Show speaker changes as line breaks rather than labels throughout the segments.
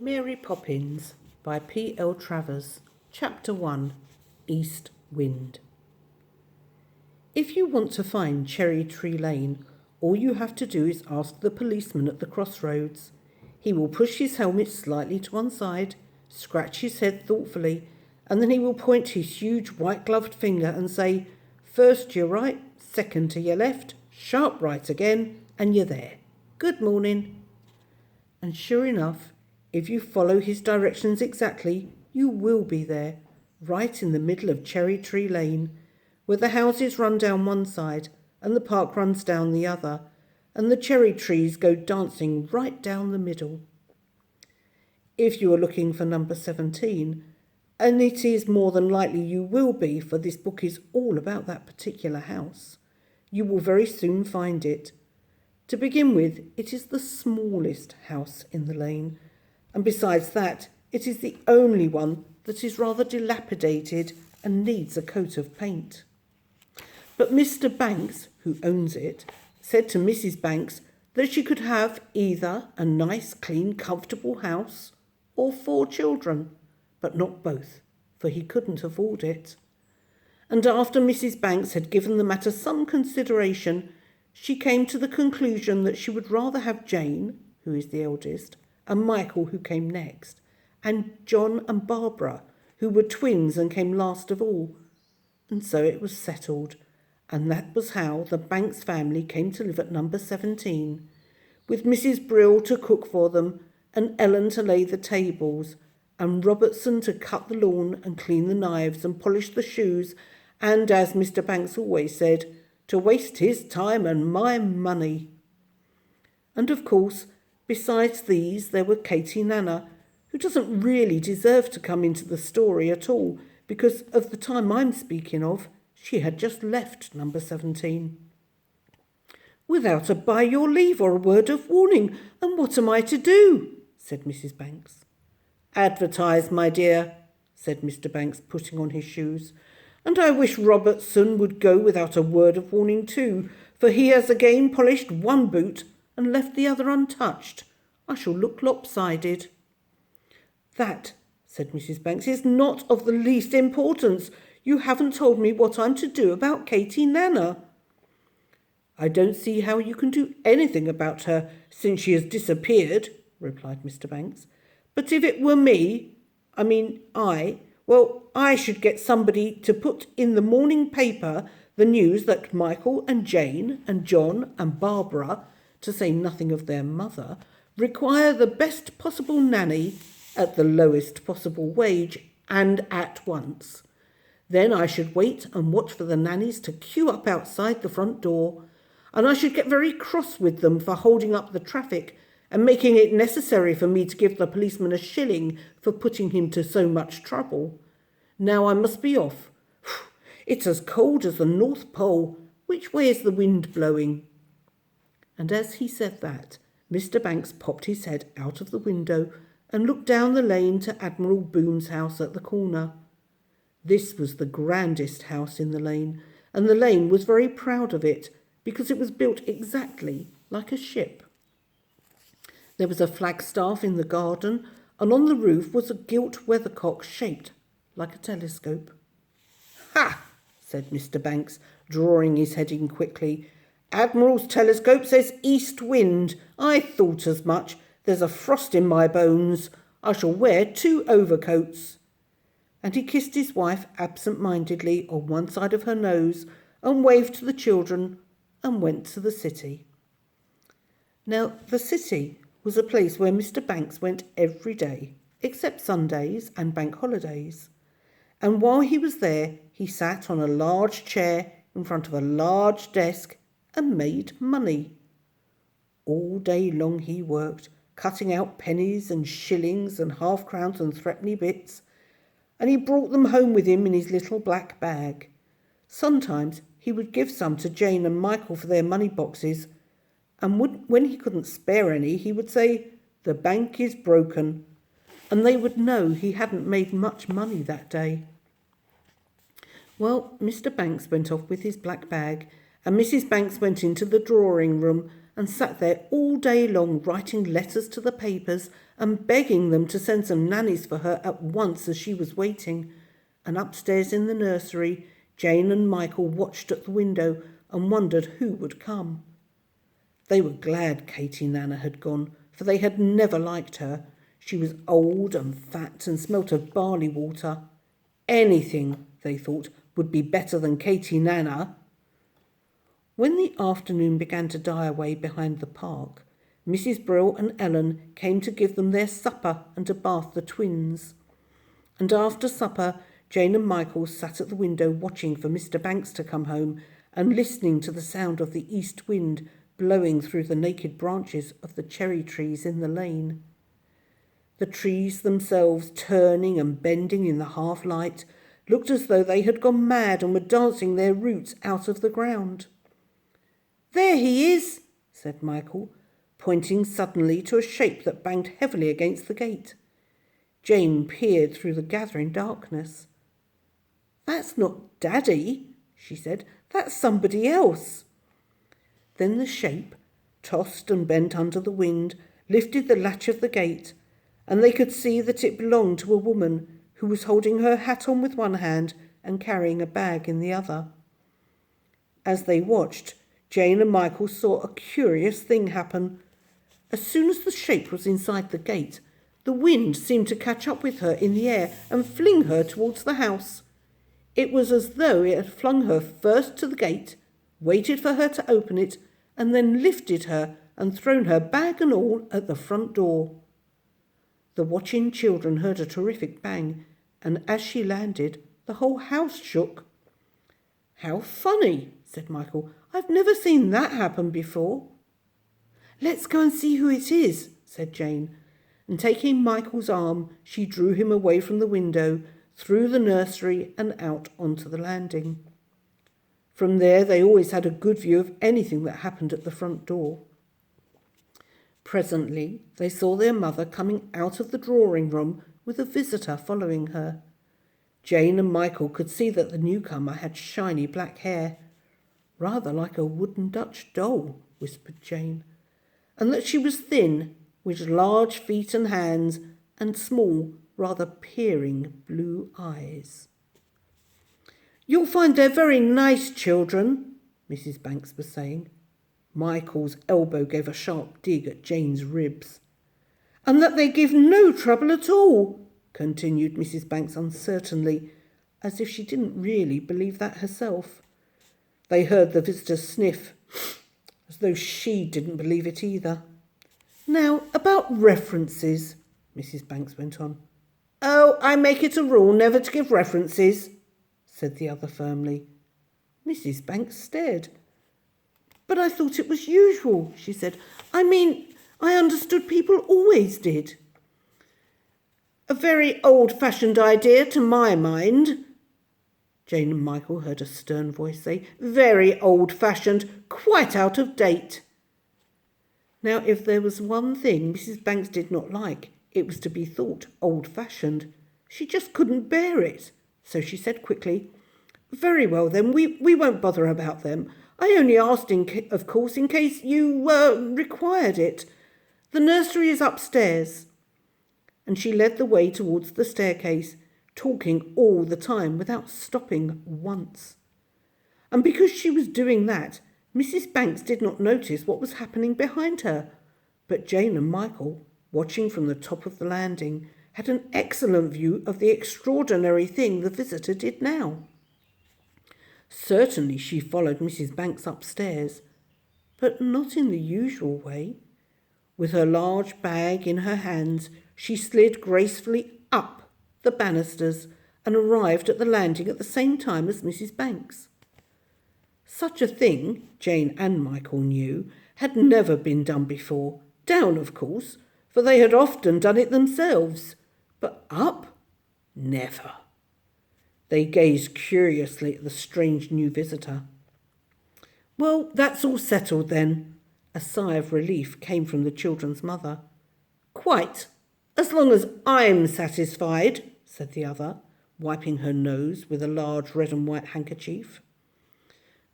Mary Poppins by P. L. Travers. Chapter 1. East Wind. If you want to find Cherry Tree Lane, all you have to do is ask the policeman at the crossroads. He will push his helmet slightly to one side, scratch his head thoughtfully, and then he will point his huge white-gloved finger and say, "First to your right, second to your left, sharp right again, and you're there. Good morning." And sure enough, if you follow his directions exactly, you will be there, right in the middle of Cherry Tree Lane, where the houses run down one side and the park runs down the other, and the cherry trees go dancing right down the middle. If you are looking for number 17, and it is more than likely you will be, for this book is all about that particular house, you will very soon find it. To begin with, it is the smallest house in the lane, and besides that, it is the only one that is rather dilapidated and needs a coat of paint. But Mr. Banks, who owns it, said to Mrs. Banks that she could have either a nice, clean, comfortable house or 4 children, but not both, for he couldn't afford it. And after Mrs. Banks had given the matter some consideration, she came to the conclusion that she would rather have Jane, who is the eldest, and Michael, who came next, and John and Barbara, who were twins and came last of all. And so it was settled, and that was how the Banks family came to live at number 17, with Mrs. Brill to cook for them, and Ellen to lay the tables, and Robertson to cut the lawn and clean the knives and polish the shoes, and, as Mr. Banks always said, to waste his time and my money. And of course, besides these, there were Katie Nana, who doesn't really deserve to come into the story at all, because of the time I'm speaking of, she had just left number 17. "Without a by your leave or a word of warning, and what am I to do?" said Mrs. Banks. "Advertise, my dear," said Mr. Banks, putting on his shoes. "And I wish Robertson would go without a word of warning too, for he has again polished one boot and left the other untouched. I shall look lopsided." "That," said Mrs. Banks, "is not of the least importance. You haven't told me what I'm to do about Katie Nana." "I don't see how you can do anything about her since she has disappeared," replied Mr. Banks. "But if it were me, I should get somebody to put in the morning paper the news that Michael and Jane and John and Barbara, to say nothing of their mother, require the best possible nanny at the lowest possible wage and at once. Then I should wait and watch for the nannies to queue up outside the front door, and I should get very cross with them for holding up the traffic and making it necessary for me to give the policeman a shilling for putting him to so much trouble. Now I must be off. It's as cold as the North Pole. Which way is the wind blowing?" And as he said that, Mr. Banks popped his head out of the window and looked down the lane to Admiral Boone's house at the corner. This was the grandest house in the lane, and the lane was very proud of it, because it was built exactly like a ship. There was a flagstaff in the garden, and on the roof was a gilt weathercock shaped like a telescope. "Ha!" said Mr. Banks, drawing his head in quickly. "Admiral's telescope says east wind. I thought as much. There's a frost in my bones. I shall wear 2 overcoats. And he kissed his wife absent-mindedly on one side of her nose and waved to the children and went to the city. Now, the city was a place where Mr. Banks went every day, except Sundays and bank holidays. And while he was there, he sat on a large chair in front of a large desk and made money. All day long he worked, cutting out pennies and shillings and half-crowns and threepenny bits, and he brought them home with him in his little black bag. Sometimes he would give some to Jane and Michael for their money boxes, and when he couldn't spare any, he would say, "The bank is broken," and they would know he hadn't made much money that day. Well, Mr. Banks went off with his black bag, and Mrs. Banks went into the drawing room and sat there all day long writing letters to the papers and begging them to send some nannies for her at once as she was waiting. And upstairs in the nursery, Jane and Michael watched at the window and wondered who would come. They were glad Katie Nana had gone, for they had never liked her. She was old and fat and smelt of barley water. Anything, they thought, would be better than Katie Nana. When the afternoon began to die away behind the park, Mrs. Brill and Ellen came to give them their supper and to bath the twins. And after supper, Jane and Michael sat at the window watching for Mr. Banks to come home and listening to the sound of the east wind blowing through the naked branches of the cherry trees in the lane. The trees themselves, turning and bending in the half-light, looked as though they had gone mad and were dancing their roots out of the ground. "There he is," said Michael, pointing suddenly to a shape that banged heavily against the gate. Jane peered through the gathering darkness. "That's not Daddy," she said. "That's somebody else." Then the shape, tossed and bent under the wind, lifted the latch of the gate, and they could see that it belonged to a woman who was holding her hat on with one hand and carrying a bag in the other. As they watched, Jane and Michael saw a curious thing happen. As soon as the shape was inside the gate, the wind seemed to catch up with her in the air and fling her towards the house. It was as though it had flung her first to the gate, waited for her to open it, and then lifted her and thrown her bag and all at the front door. The watching children heard a terrific bang, and as she landed, the whole house shook. "How funny," said Michael. "I've never seen that happen before." "Let's go and see who it is," said Jane, and taking Michael's arm, she drew him away from the window, through the nursery and out onto the landing. From there they always had a good view of anything that happened at the front door. Presently they saw their mother coming out of the drawing-room with a visitor following her. Jane and Michael could see that the newcomer had shiny black hair. "Rather like a wooden Dutch doll," whispered Jane, "and that she was thin, with large feet and hands, and small, rather peering blue eyes." "You'll find they're very nice children," Mrs. Banks was saying. Michael's elbow gave a sharp dig at Jane's ribs. "And that they give no trouble at all," continued Mrs. Banks uncertainly, as if she didn't really believe that herself. They heard the visitor sniff, as though she didn't believe it either. "Now, about references," Mrs. Banks went on. "Oh, I make it a rule never to give references," said the other firmly. Mrs. Banks stared. "But I thought it was usual," she said. I understood people always did." "A very old-fashioned idea to my mind," Jane and Michael heard a stern voice say. "Very old-fashioned, quite out of date." Now, if there was one thing Mrs. Banks did not like, it was to be thought old-fashioned. She just couldn't bear it. So she said quickly, "Very well then, we won't bother about them. I only asked, of course, in case you required it. The nursery is upstairs." And she led the way towards the staircase, talking all the time without stopping once. And because she was doing that, Mrs. Banks did not notice what was happening behind her. But Jane and Michael, watching from the top of the landing, had an excellent view of the extraordinary thing the visitor did now. Certainly she followed Mrs. Banks upstairs, but not in the usual way. With her large bag in her hands, she slid gracefully up the banisters and arrived at the landing at the same time as Mrs. Banks. Such a thing, Jane and Michael knew, had never been done before. Down, of course, for they had often done it themselves. But up? Never. They gazed curiously at the strange new visitor. "Well, that's all settled then." A sigh of relief came from the children's mother. "Quite, as long as I'm satisfied," said the other, wiping her nose with a large red and white handkerchief.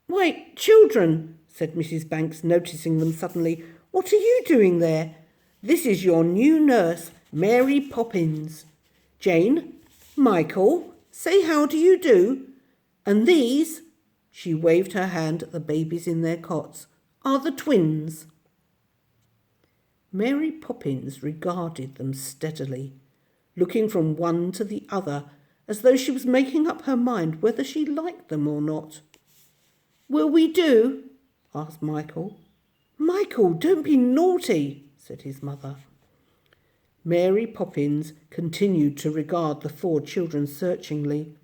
"Why, children," said Mrs. Banks, noticing them suddenly. "What are you doing there? This is your new nurse, Mary Poppins. Jane, Michael, say how do you do? And these," she waved her hand at the babies in their cots, "are the twins." Mary Poppins regarded them steadily, looking from one to the other as though she was making up her mind whether she liked them or not. "Will we do?" asked Michael. "Michael, don't be naughty," said his mother. Mary Poppins continued to regard the 4 children searchingly.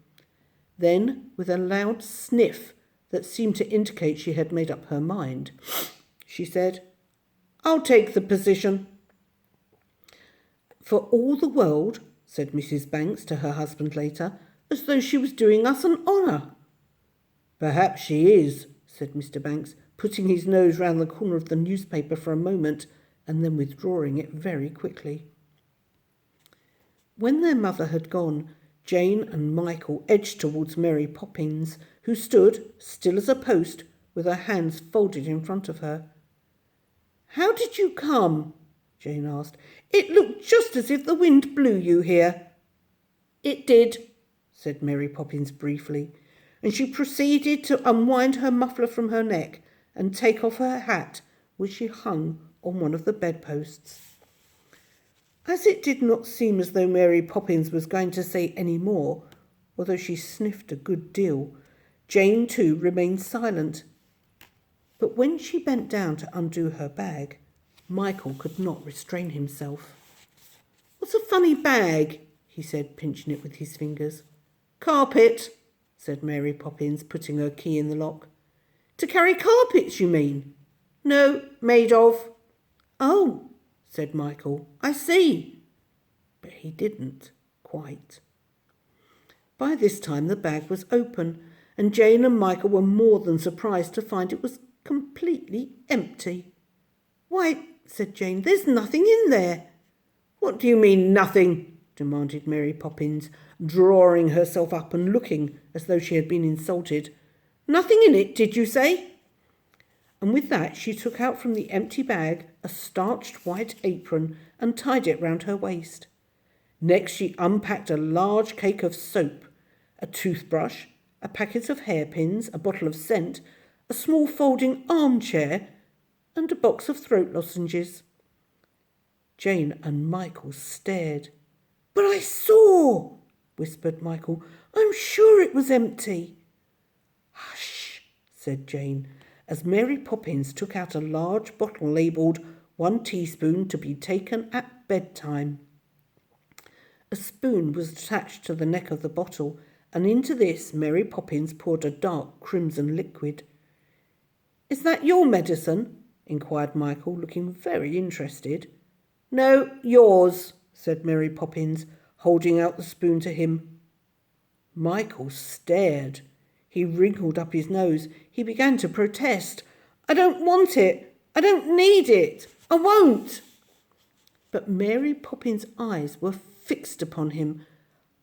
Then, with a loud sniff that seemed to indicate she had made up her mind, she said, "I'll take the position." "For all the world," said Mrs. Banks to her husband later, "as though she was doing us an honour." "Perhaps she is," said Mr. Banks, putting his nose round the corner of the newspaper for a moment and then withdrawing it very quickly. When their mother had gone, Jane and Michael edged towards Mary Poppins, who stood, still as a post, with her hands folded in front of her. "How did you come?" Jane asked. "It looked just as if the wind blew you here." "It did," said Mary Poppins briefly, and she proceeded to unwind her muffler from her neck and take off her hat, which she hung on one of the bedposts. As it did not seem as though Mary Poppins was going to say any more, although she sniffed a good deal, Jane too remained silent. But when she bent down to undo her bag, Michael could not restrain himself. "What's a funny bag?" he said, pinching it with his fingers. "Carpet," said Mary Poppins, putting her key in the lock. "To carry carpets, you mean?" "No, made of." "Oh," said Michael, "I see." But he didn't, quite. By this time the bag was open, and Jane and Michael were more than surprised to find it was completely empty. "Why," said Jane, "there's nothing in there." "What do you mean, nothing?" demanded Mary Poppins, drawing herself up and looking as though she had been insulted. "Nothing in it, did you say?" And with that she took out from the empty bag a starched white apron and tied it round her waist. Next she unpacked a large cake of soap, a toothbrush, a packet of hairpins, a bottle of scent, a small folding armchair, and a box of throat lozenges. Jane and Michael stared. "But I saw," whispered Michael. "I'm sure it was empty." "Hush," said Jane, as Mary Poppins took out a large bottle labelled 1 teaspoon to be taken at bedtime. A spoon was attached to the neck of the bottle, and into this Mary Poppins poured a dark crimson liquid. "Is that your medicine?" inquired Michael, looking very interested. "No, yours," said Mary Poppins, holding out the spoon to him. Michael stared. He wrinkled up his nose. He began to protest. "I don't want it. I don't need it. I won't." But Mary Poppins' eyes were fixed upon him,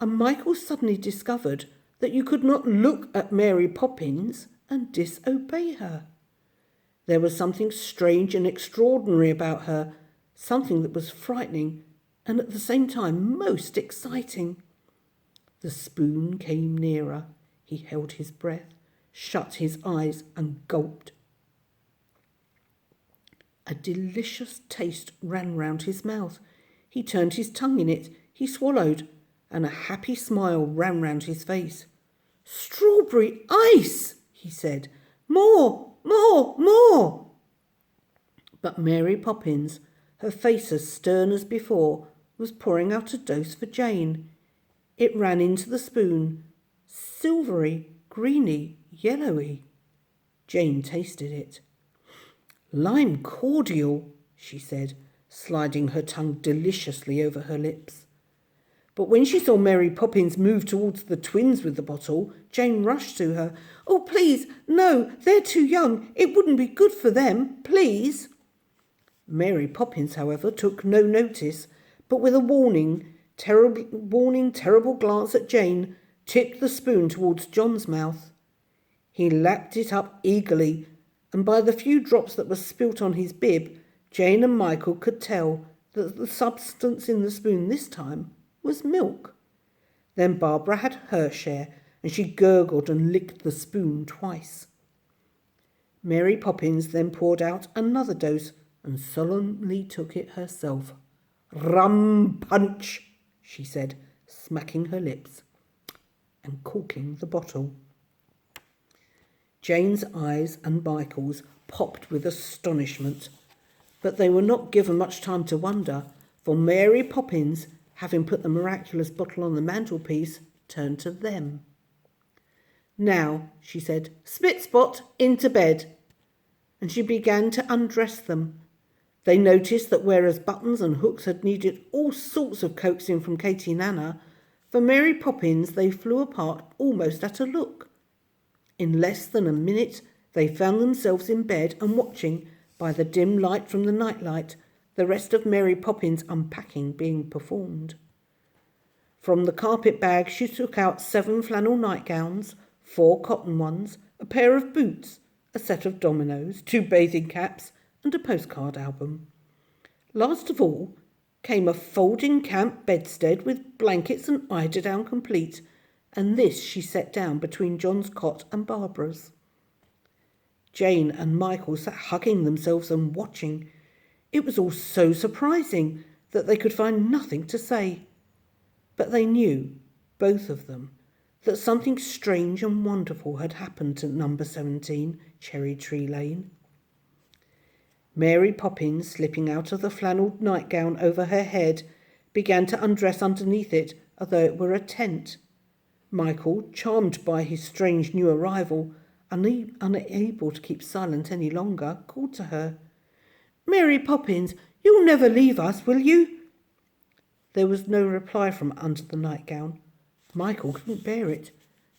and Michael suddenly discovered that you could not look at Mary Poppins and disobey her. There was something strange and extraordinary about her, something that was frightening and at the same time most exciting. The spoon came nearer. He held his breath, shut his eyes and gulped. A delicious taste ran round his mouth. He turned his tongue in it. He swallowed, and a happy smile ran round his face. "Strawberry ice," he said. "More, more, more." But Mary Poppins, her face as stern as before, was pouring out a dose for Jane. It ran into the spoon, silvery, greeny, yellowy. Jane tasted it. "Lime cordial," she said, sliding her tongue deliciously over her lips. But when she saw Mary Poppins move towards the twins with the bottle, Jane rushed to her. "Oh, please, no, they're too young. It wouldn't be good for them, please." Mary Poppins, however, took no notice, but with a terrible glance at Jane, tipped the spoon towards John's mouth. He lapped it up eagerly and by the few drops that were spilt on his bib, Jane and Michael could tell that the substance in the spoon this time was milk. Then Barbara had her share, and she gurgled and licked the spoon twice. Mary Poppins then poured out another dose and solemnly took it herself. "Rum punch," she said, smacking her lips and corking the bottle. Jane's eyes and Michael's popped with astonishment, but they were not given much time to wonder, for Mary Poppins, having put the miraculous bottle on the mantelpiece, turned to them. "Now," she said, "Spit-Spot, into bed." And she began to undress them. They noticed that whereas buttons and hooks had needed all sorts of coaxing from Katie Nana, for Mary Poppins they flew apart almost at a look. In less than a minute they found themselves in bed and watching, by the dim light from the nightlight, the rest of Mary Poppins' unpacking being performed. From the carpet bag she took out 7 flannel nightgowns, 4 cotton ones, a pair of boots, a set of dominoes, 2 bathing caps, and a postcard album. Last of all came a folding camp bedstead with blankets and eiderdown complete, and this she set down between John's cot and Barbara's. Jane and Michael sat hugging themselves and watching. It was all so surprising that they could find nothing to say. But they knew, both of them, that something strange and wonderful had happened to number 17, Cherry Tree Lane. Mary Poppins, slipping out of the flannel nightgown over her head, began to undress underneath it as though it were a tent. Michael, charmed by his strange new arrival, unable to keep silent any longer, called to her, "Mary Poppins, you'll never leave us, will you?" There was no reply from under the nightgown. Michael couldn't bear it.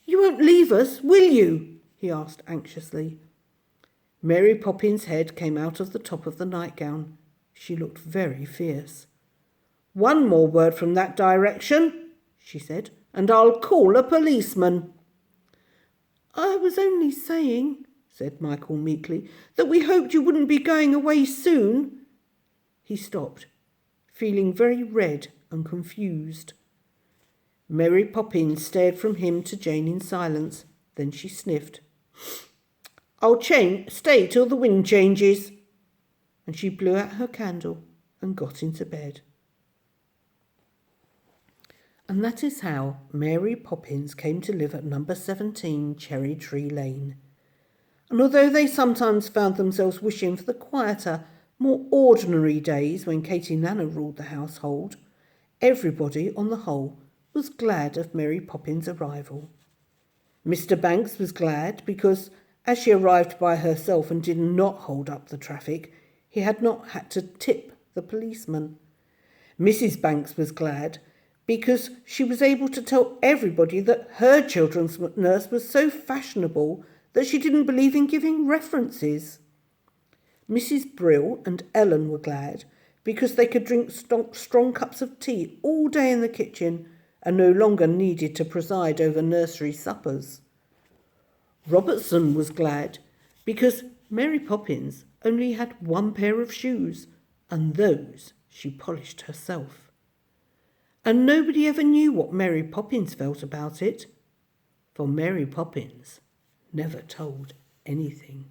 "You won't leave us, will you?" he asked anxiously. Mary Poppins' head came out of the top of the nightgown. She looked very fierce. "One more word from that direction," she said, "and I'll call a policeman." "I was only saying," said Michael meekly, "that we hoped you wouldn't be going away soon." He stopped, feeling very red and confused. Mary Poppins stared from him to Jane in silence. Then she sniffed. "I'll stay till the wind changes." And she blew out her candle and got into bed. And that is how Mary Poppins came to live at number 17 Cherry Tree Lane. And although they sometimes found themselves wishing for the quieter, more ordinary days when Katie Nana ruled the household, everybody, on the whole, was glad of Mary Poppins' arrival. Mr. Banks was glad because, as she arrived by herself and did not hold up the traffic, he had not had to tip the policeman. Mrs. Banks was glad because she was able to tell everybody that her children's nurse was so fashionable that she didn't believe in giving references. Mrs. Brill and Ellen were glad because they could drink strong cups of tea all day in the kitchen and no longer needed to preside over nursery suppers. Robertson was glad because Mary Poppins only had 1 pair of shoes, and those she polished herself. And nobody ever knew what Mary Poppins felt about it, for Mary Poppins never told anything.